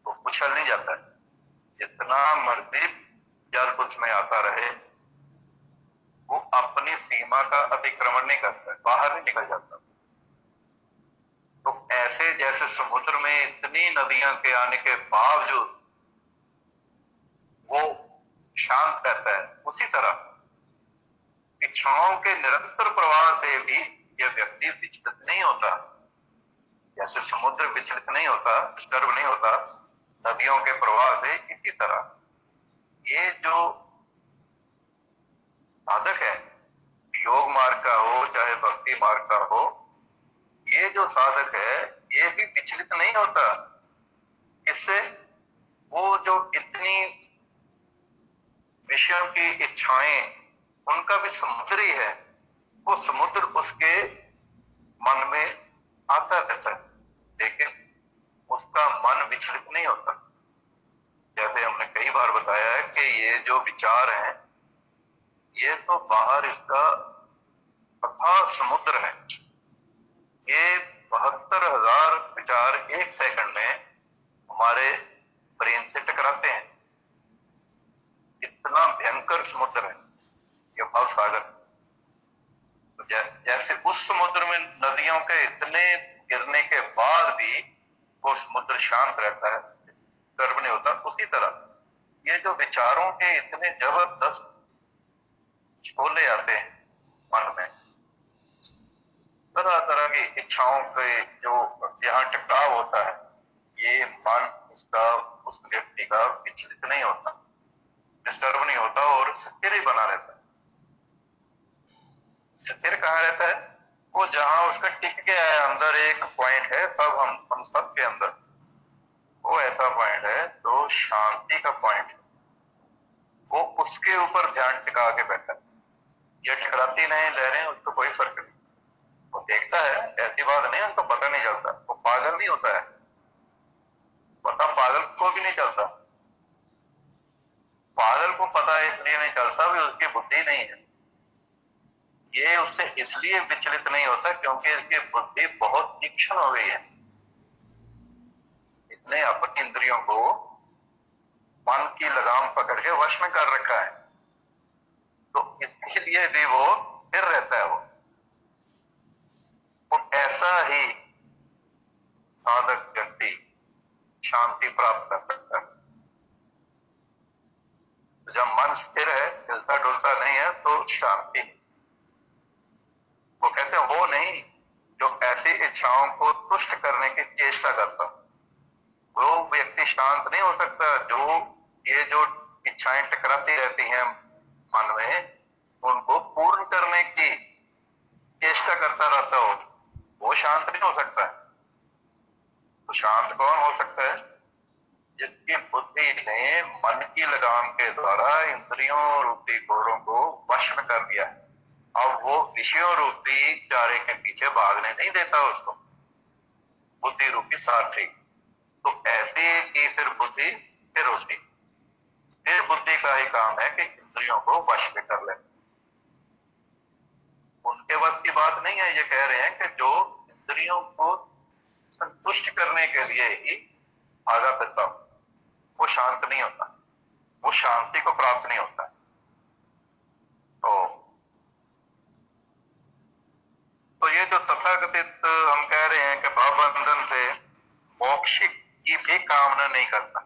वो उछल नहीं जाता है। जितना मर्जी जल उसमें आता रहे, वो अपनी सीमा का अतिक्रमण नहीं करता, बाहर नहीं निकल जाता। तो ऐसे जैसे समुद्र में इतनी नदियां के आने के बावजूद वो शांत रहता है, उसी तरह इच्छाओं के निरंतर प्रवाह से भी यह व्यक्ति विचलित नहीं होता। जैसे समुद्र विचलित नहीं होता, डिस्टर्ब नहीं होता नदियों के प्रवाह से, इसी तरह ये जो साधक है, योग मार्ग का हो चाहे भक्ति मार्ग का हो, ये जो साधक है ये भी विचलित नहीं होता। इससे वो जो इतनी विषयों की इच्छाएं, उनका भी समुद्र ही है, वो समुद्र उसके मन में आता रहता है, लेकिन उसका मन विचलित नहीं होता। जैसे हमने कई बार बताया है कि ये जो विचार हैं, ये तो बाहर इसका अथाह समुद्र है। ये 72,000 विचार एक सेकंड में हमारे ब्रेन से टकराते हैं। इतना भयंकर समुद्र है ये भव सागर। तो जैसे उस समुद्र में नदियों के इतने गिरने के बाद भी वो समुद्र शांत रहता है, गर्व नहीं होता, उसी तरह ये जो विचारों के इतने जबरदस्त शोले आते हैं मन में, तरह तरह की इच्छाओं के जो यहाँ टकराव होता है, ये मन उसका, उस व्यक्ति का विचलित नहीं होता, डिस्टर्ब नहीं होता और स्थिर ही बना रहता है। स्थिर कहाँ रहता है? वो जहां उसका टिक के है, अंदर एक पॉइंट है, सब हम सब के अंदर वो ऐसा पॉइंट है जो शांति का पॉइंट है। वो उसके ऊपर ध्यान टिका के बैठा है। ये टकराती नहीं लहरें, उसको कोई फर्क नहीं, वो देखता है, ऐसी बात नहीं, उनको पता नहीं चलता, वो पागल नहीं होता है, पता पागल को भी नहीं चलता। पागल को पता इसलिए नहीं चलता भी उसकी बुद्धि नहीं है। ये उससे इसलिए विचलित नहीं होता क्योंकि इसकी बुद्धि बहुत तीक्ष्ण हो गई है। इसने अपनी इंद्रियों को मन की लगाम पकड़ के वश में कर रखा है, तो इसके लिए भी वो स्थिर रहता है। वो ऐसा ही साधक व्यक्ति शांति प्राप्त कर सकता है। तो जब मन स्थिर है, हिलता डुलता नहीं है, तो शांति। वो कहते हैं वो नहीं जो ऐसी इच्छाओं को तुष्ट करने की चेष्टा करता, वो व्यक्ति शांत नहीं हो सकता। जो ये जो इच्छाएं टकराती रहती हैं मन में, उनको पूर्ण करने की चेष्टा करता रहता हो, वो शांत नहीं हो सकता है। तो शांत कौन हो सकता है? जिसकी बुद्धि ने मन की लगाम के द्वारा इंद्रियों रूपी घोड़ों को वश में कर लिया है। अब वो विषयों रूपी चारे के पीछे भागने नहीं देता उसको, बुद्धि रूपी सारथी। तो ऐसी की फिर बुद्धि स्थिर होती, स्थिर बुद्धि का ही काम है कि इंद्रियों को वश में कर ले। उनके बस की बात नहीं है। ये कह रहे हैं कि जो इंद्रियों को संतुष्ट करने के लिए ही भागा फिरता हो, वो शांत नहीं होता, वो शांति को प्राप्त नहीं होता। तो ये जो तथाकथित हम कह रहे हैं कि भावबंधन से मोक्ष की भी कामना नहीं करता,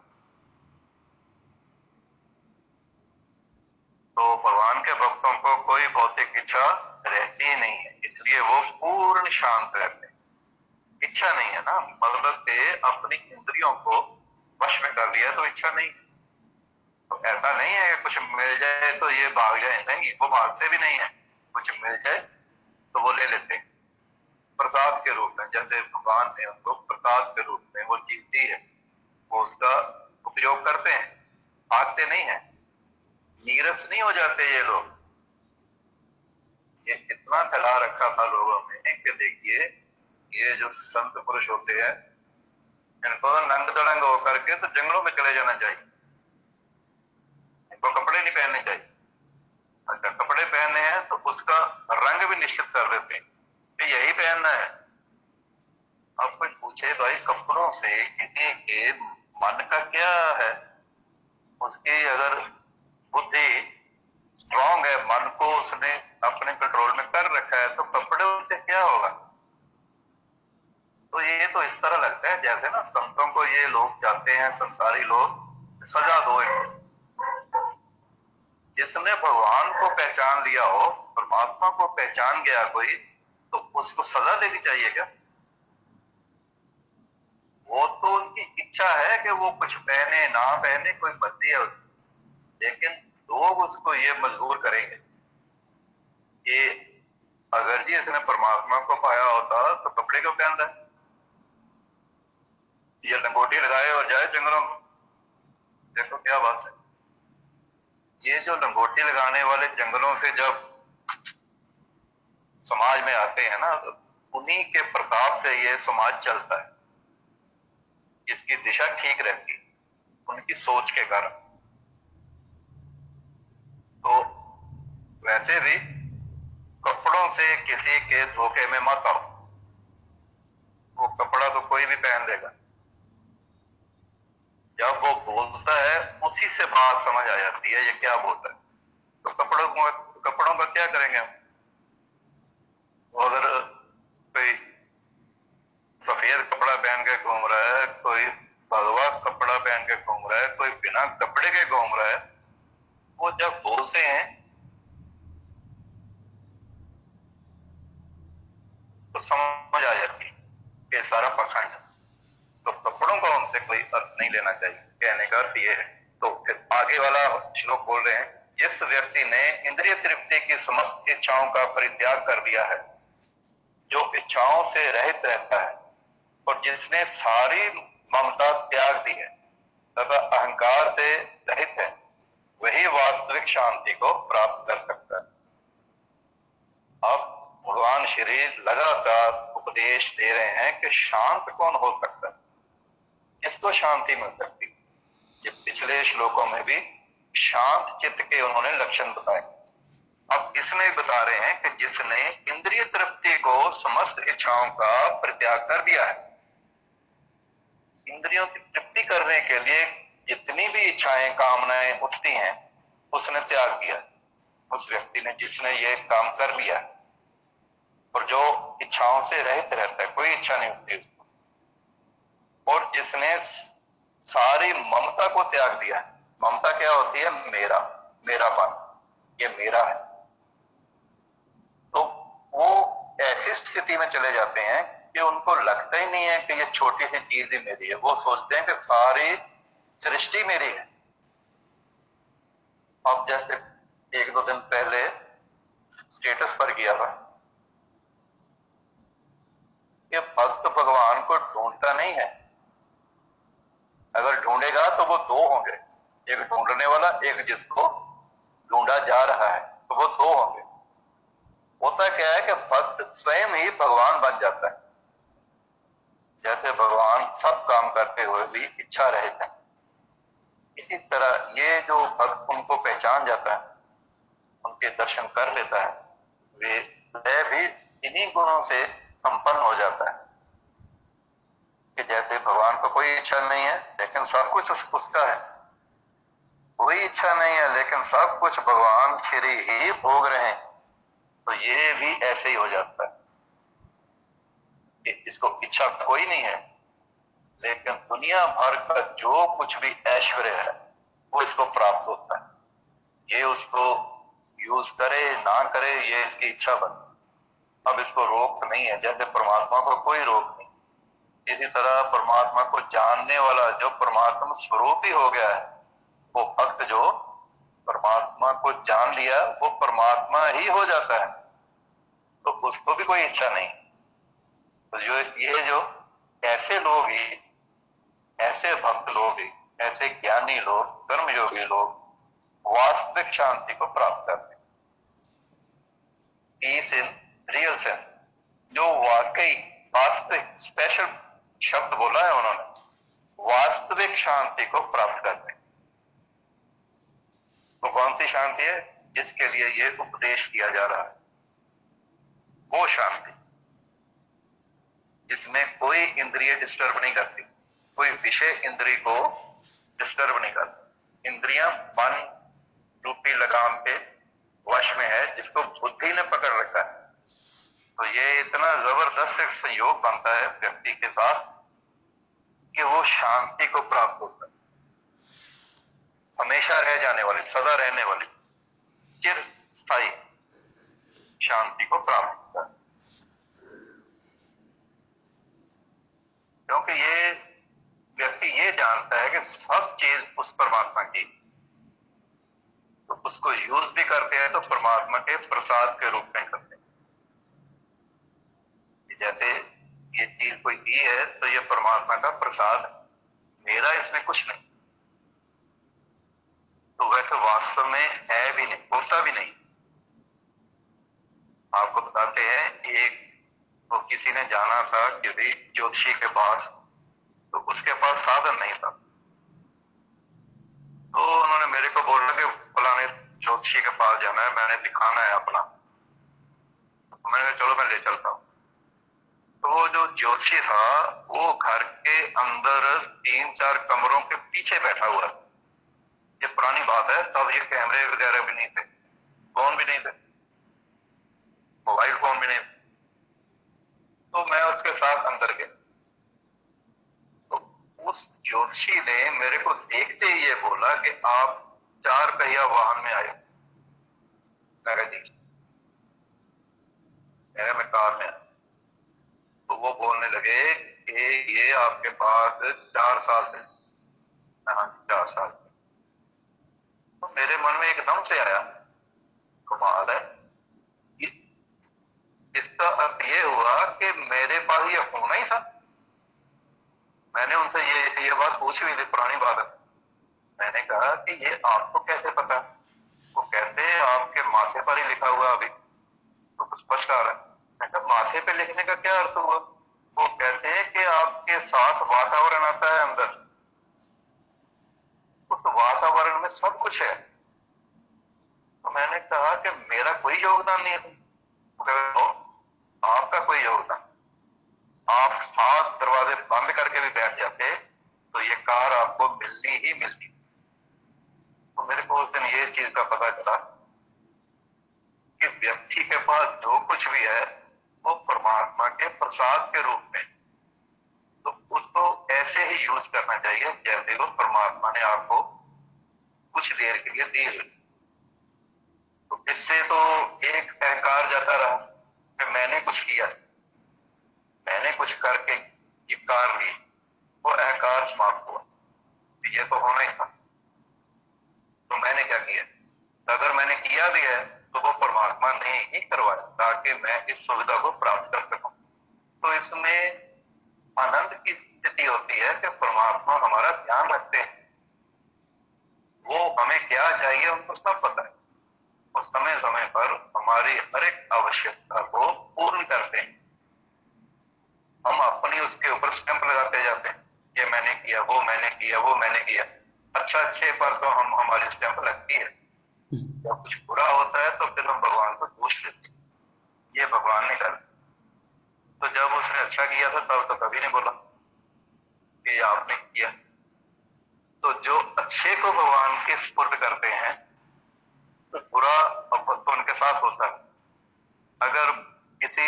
तो भगवान के भक्तों को कोई भौतिक इच्छा रहती ही नहीं है, इसलिए वो पूर्ण शांत रहते हैं। इच्छा नहीं है ना, मतलब से अपनी इंद्रियों को वश में कर लिया तो इच्छा नहीं है। तो ऐसा नहीं है कि कुछ मिल जाए तो ये भाग जाए, नहीं, वो भागते भी नहीं है। कुछ मिल जाए तो वो ले लेते हैं प्रसाद के रूप में, जैसे भगवान ने उनको प्रसाद के रूप में वो चीज दी है, वो उसका उपयोग करते हैं, भागते नहीं है, नीरस नहीं हो जाते ये लोग। ये इतना फैला रखा था लोगों में कि देखिए ये जो संत पुरुष होते हैं इनको नंग दड़ंग होकर के तो जंगलों में चले जाना चाहिए, इनको कपड़े नहीं पहनने चाहिए। अगर कपड़े पहनने हैं तो उसका रंग भी निश्चित कर देते हैं कि यही पहनना है। अब कोई पूछे भाई कपड़ों से किसी के मन का क्या है, उसकी अगर बुद्धि स्ट्रांग है, मन को उसने अपने कंट्रोल में कर रखा है, तो कपड़े से क्या होगा। तो ये तो इस तरह लगता है जैसे ना संतों को ये लोग जाते हैं संसारी लोग, सजा दो इनको। जिसने भगवान को पहचान लिया हो, परमात्मा को पहचान गया कोई, तो उसको सजा देनी चाहिए क्या। वो तो उसकी इच्छा है कि वो कुछ पहने ना पहने, कोई मर्जी है उसकी, लेकिन लोग उसको ये मजबूर करेंगे कि अगर जी इसने परमात्मा को पाया होता तो कपड़े क्यों पहन रहा है, ये लंगोटी लगाए और जाए जंगलों में। देखो क्या बात है, ये जो लंगोटी लगाने वाले जंगलों से जब समाज में आते हैं ना, तो उन्हीं के प्रताप से ये समाज चलता है, इसकी दिशा ठीक रहती है उनकी सोच के कारण। तो वैसे भी कपड़ों से किसी के धोखे में मत आओ, वो कपड़ा तो कोई भी पहन लेगा, जब वो बोलता है उसी से बात समझ आ जाती है ये क्या बोलता है। तो कपड़ों का क्या करेंगे हम। अगर कोई सफेद कपड़ा पहन के घूम रहा है, कोई भगवा कपड़ा पहन के घूम रहा है, कोई बिना कपड़े के घूम रहा है, वो जब बोलते हैं तो समझ आ जाती है कि सारा पखंड है। तो कपड़ों का उनसे कोई अर्थ नहीं लेना चाहिए, कहने का अर्थ ये है। तो फिर आगे वाला श्लोक बोल रहे हैं, जिस व्यक्ति ने इंद्रिय तृप्ति की समस्त इच्छाओं का परित्याग कर दिया है, जो इच्छाओं से रहित रहता है और जिसने सारी ममता त्याग दी है तथा अहंकार से रहित है, वही वास्तविक शांति को प्राप्त कर सकता है। अब भगवान श्री लगातार उपदेश दे रहे हैं कि शांत कौन हो सकता है, किसको शांति मिल सकती है। ये पिछले श्लोकों में भी शांत चित्त के उन्होंने लक्षण बताए। अब इसमें बता रहे हैं कि जिसने इंद्रिय तृप्ति को समस्त इच्छाओं का परित्याग कर दिया है, इंद्रियों की तृप्ति करने के लिए जितनी भी इच्छाएं कामनाएं उठती हैं उसने त्याग दिया। उस व्यक्ति ने जिसने ये काम कर लिया और जो इच्छाओं से रहित रहता है, कोई इच्छा नहीं उठती उसको, और जिसने सारी ममता को त्याग दिया। ममता क्या होती है, मेरा, मेरापन, ये मेरा है। तो वो ऐसी स्थिति में चले जाते हैं कि उनको लगता ही नहीं है कि ये छोटी सी चीज ही मेरी है, वो सोचते हैं कि सारी सृष्टि मेरी है। अब जैसे एक दो दिन पहले स्टेटस पर किया था कि भक्त भगवान को ढूंढता नहीं है, अगर ढूंढ ढूंढेगा तो वो दो होंगे, एक ढूंढने वाला, एक जिसको ढूंढा जा रहा है, तो वो दो होंगे। होता क्या है कि भक्त स्वयं ही भगवान बन जाता है। जैसे भगवान सब काम करते हुए भी इच्छा रहित है, इसी तरह ये जो भक्त उनको पहचान जाता है, उनके दर्शन कर लेता है, वह भी इन्हीं गुणों से संपन्न हो जाता है कि जैसे भगवान को कोई इच्छा नहीं है लेकिन सब कुछ उसका है, कोई इच्छा नहीं है लेकिन सब कुछ भगवान श्री ही भोग रहे हैं, तो ये भी ऐसे ही हो जाता है कि इसको इच्छा कोई नहीं है लेकिन दुनिया भर का जो कुछ भी ऐश्वर्य है वो इसको प्राप्त होता है। ये उसको यूज करे ना करे ये इसकी इच्छा बन, अब इसको रोक नहीं है। जैसे परमात्मा को कोई रोक नहीं, इसी तरह परमात्मा को जानने वाला जो परमात्मा स्वरूप ही हो गया है, वो भक्त जो परमात्मा को जान लिया वो परमात्मा ही हो जाता है, तो उसको भी कोई इच्छा नहीं। तो ये जो ऐसे लोग ही, ऐसे भक्त लोग ही, ऐसे ज्ञानी लोग, कर्मयोगी लोग वास्तविक शांति को प्राप्त करते हैं। पीस इन रियल सेंस, जो वाकई वास्तविक, स्पेशल शब्द बोला है उन्होंने, वास्तविक शांति को प्राप्त करते हैं। तो कौन सी शांति है? जिसके लिए ये उपदेश किया जा रहा है, वो शांति जिसमें कोई इंद्रिय डिस्टर्ब नहीं करती, कोई विषय इंद्रिय को डिस्टर्ब नहीं करती। इंद्रियां मन रूपी लगाम पे वश में है, जिसको बुद्धि ने पकड़ रखा है। तो ये इतना जबरदस्त एक संयोग बनता है व्यक्ति के साथ कि वो शांति को प्राप्त होता है, हमेशा रह जाने वाली, सदा रहने वाली, चिर स्थायी शांति को प्राप्त होता है। क्योंकि ये व्यक्ति ये जानता है कि सब चीज उस परमात्मा की, तो उसको यूज भी करते हैं तो परमात्मा के प्रसाद के रूप में करते हैं। जैसे ये चीज कोई दी है तो ये परमात्मा का प्रसाद है, मेरा इसमें कुछ नहीं। तो वैसे वास्तव में है भी नहीं, होता भी नहीं। आपको बताते हैं, एक तो किसी ने जाना था कि भी ज्योतिषी के पास, तो उसके पास साधन नहीं था, तो उन्होंने मेरे को बोला कि फलाने ज्योतिषी के पास जाना है, मैंने दिखाना है अपना। तो मैंने कहा चलो मैं ले चलता हूँ। तो वो जो ज्योतिषी था वो घर के अंदर 3-4 कमरों के पीछे बैठा हुआ था। ये पुरानी बात है, तब ये कैमरे वगैरह भी नहीं थे, फोन भी नहीं थे, मोबाइल फोन भी नहीं थे। तो मैं उसके साथ अंदर गया, तो उस ज्योतिषी ने मेरे को देखते ही ये बोला कि आप 4 पहिया वाहन में आए। मैं कहा जी, मैं कार में आया। तो वो बोलने लगे कि ये आपके पास 4 साल से। हाँ 4 साल। तो मेरे मन में एकदम से आया, कमाल है, इसका अर्थ ये हुआ कि मेरे पास ये होना ही था। मैंने उनसे ये बात पूछी हुई थी, पुरानी बात है। मैंने कहा कि ये आपको कैसे पता? वो कहते हैं आपके माथे पर ही लिखा हुआ अभी, तो स्पष्ट आ रहा है। मैं कहा माथे पे लिखने का क्या अर्थ हुआ? वो कहते हैं कि आपके साथ वातावरण आता है अंदर, उस वातावरण में सब कुछ है। तो मैंने कहा कि मेरा कोई योगदान नहीं है। तो आपका कोई योगदान, आप 7 दरवाजे बंद करके भी बैठ जाते तो ये कार आपको मिलनी ही मिलती। तो मेरे को उस दिन ये चीज का पता चला कि व्यक्ति के पास जो कुछ भी है वो परमात्मा के प्रसाद के रूप में, तो उसको ऐसे ही यूज करना चाहिए जैसे वो परमात्मा ने आपको कुछ देर के लिए दी है। तो इससे तो एक अहंकार जाता रहा कि मैंने कुछ किया, मैंने कुछ करके ये कार ली, वो अहंकार समाप्त हुआ। ये तो होना ही था, तो मैंने क्या किया? अगर मैंने किया भी है तो वो परमात्मा ने ही करवाया ताकि मैं इस सुविधा को प्राप्त कर सकूं। तो इसमें आनंद की स्थिति होती है कि परमात्मा हमारा ध्यान रखते हैं, वो हमें क्या चाहिए उनको सब पता है, वो समय समय पर हमारी हर एक आवश्यकता को पूर्ण करते हैं। हम अपनी उसके ऊपर स्टैंप लगाते जाते हैं, ये मैंने किया, वो मैंने किया, वो मैंने किया। अच्छा अच्छे पर तो हम हमारी स्टैंप लगती है, जब कुछ बुरा होता है तो फिर हम भगवान को दोष देते हैं, ये भगवान ने कर। तो जब उसने अच्छा किया था तब तो कभी नहीं बोला कि ये आपने किया। तो जो अच्छे को भगवान के स्पुर्द करते हैं तो बुरा तो उनके साथ होता है। अगर किसी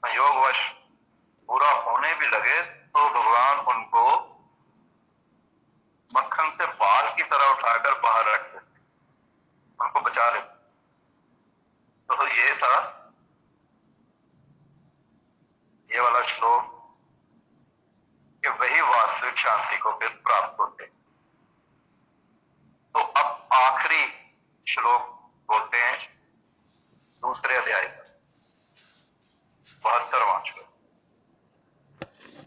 संयोगवश बुरा होने भी लगे तो भगवान उनको मक्खन से बाल की तरह उठाकर बाहर रख देते, उनको बचा लेते। तो ये था ये वाला श्लोक कि वही वास्तविक शांति को फिर प्राप्त होते। तो अब आखिरी श्लोक बोलते हैं दूसरे अध्याय का 72वां श्लोक।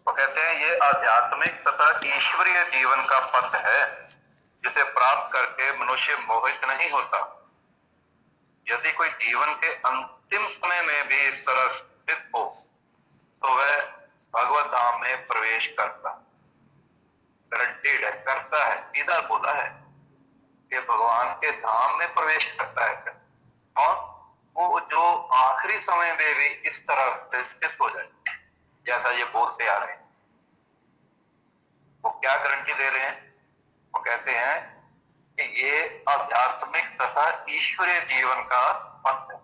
वो कहते हैं ये आध्यात्मिक तथा ईश्वरीय जीवन का पथ है जिसे प्राप्त करके मनुष्य मोहित नहीं होता। यदि कोई जीवन के अंतिम समय में भी इस तरह स्थित हो तो वह भगवत धाम में प्रवेश करता, गारंटीड है, करता है, सीधा बोला है कि भगवान के धाम में प्रवेश करता है। और वो जो आखिरी समय में भी इस तरह से स्थित हो जाए जैसा ये बोलते आ रहे हैं, वो क्या गारंटी दे रहे हैं? वो कहते हैं कि ये आध्यात्मिक तथा ईश्वरीय जीवन का पथ है,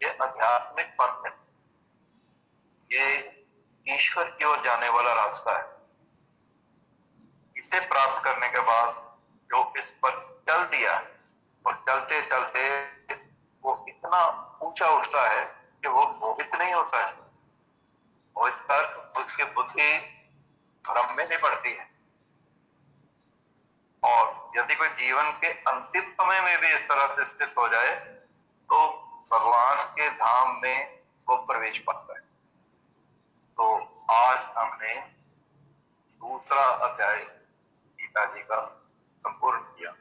ये आध्यात्मिक पथ है, ये ईश्वर की ओर जाने वाला रास्ता है। इसे प्राप्त करने के बाद जो इस पर चल दिया और चलते चलते वो इतना ऊंचा उठता है कि वो मोहित नहीं होता है, मोहित कर उसकी बुद्धि भ्रम में नहीं पड़ती है। और यदि कोई जीवन के अंतिम समय में भी इस तरह से स्थित हो जाए तो भगवान के धाम में वो प्रवेश पाता है। तो आज हमने दूसरा अध्याय गीता जी का संपूर्ण किया।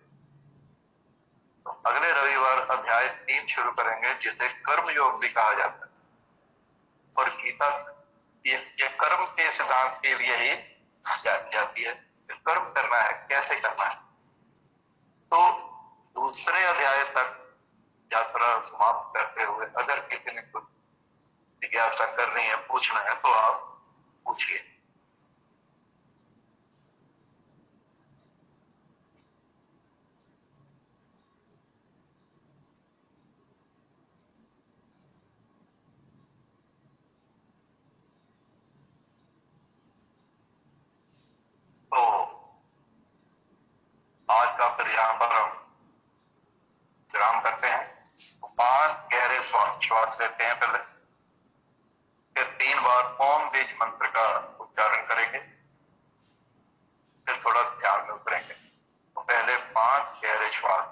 तो अगले रविवार अध्याय 3 शुरू करेंगे जिसे कर्म योग भी कहा जाता है। और गीता ये कर्म के सिद्धांत के लिए ही जाती है, कर्म करना है, कैसे करना है। तो दूसरे अध्याय तक यात्रा समाप्त करते हुए अगर किसी ने कुछ जिज्ञासा करनी है, पूछना है तो आप पूछिए। तो आज का फिर यहां पर हम विराम करते हैं। तो 5 गहरे श्वास लेते हैं पहले, फिर 3 बार ओम बीज मंत्र का उच्चारण करेंगे, फिर थोड़ा ध्यान में उतरेंगे। तो पहले 5 गहरे श्वास